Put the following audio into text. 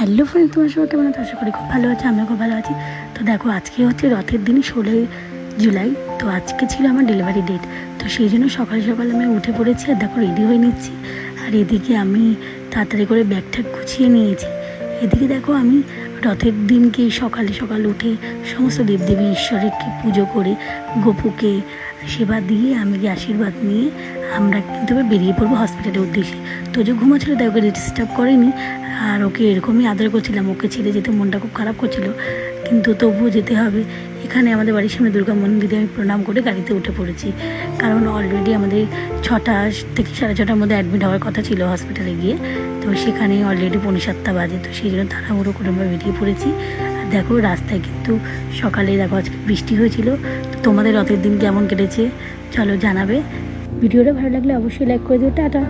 Hello friend, তোমার সবাই কেমন আছো? আশা করি খুব ভালো আছে, আমিও খুব ভালো আছি। তো দেখো, আজকে হচ্ছে রথের দিন 16ই জুলাই। তো আজকে ছিল আমার ডেলিভারি ডেট। তো সেই জন্য সকাল সকাল আমি উঠে পড়েছি, আর দেখো রেডি হয়ে নিচ্ছি। আর এদিকে আমি তাড়াতাড়ি করে ব্যাগ ট্যাগ গুছিয়ে নিয়েছি। এদিকে দেখো, আমি রথের দিনকে সকালে সকাল উঠে সমস্ত দেবদেবী ঈশ্বরকে পুজো করে গপুকে সেবা দিয়ে আমি আশীর্বাদ নিয়ে আমরা কিন্তু এবার বেরিয়ে পড়বো হসপিটালের উদ্দেশ্যে। তো যে ঘুমাচ্ছিলো তাই ওকে ডিস্টার্ব করেনি, আর ওকে এরকমই আদর করছিলাম। ওকে ছেড়ে যেতে মনটা খুব খারাপ করছিল, কিন্তু তবুও যেতে হবে। এখানে আমাদের বাড়ির সামনে দুর্গা মন্দিরে আমি প্রণাম করে গাড়িতে উঠে পড়েছি, কারণ অলরেডি আমাদের 6টা থেকে 6:30টার মধ্যে অ্যাডমিট হওয়ার কথা ছিল হসপিটালে গিয়ে। তো সেখানে অলরেডি 6:45 বাজে। তো সেই জন্য তাড়াহুড়ো করে আমরা বেরিয়ে পড়েছি। আর দেখো, রাস্তায় কিন্তু সকালে দেখো আজকে বৃষ্টি হয়েছিল। তো তোমাদের রথের দিন কেমন কেটেছে চলো জানাবে। ভিডিওটা ভালো লাগলে অবশ্যই লাইক করে দিও। টাটা।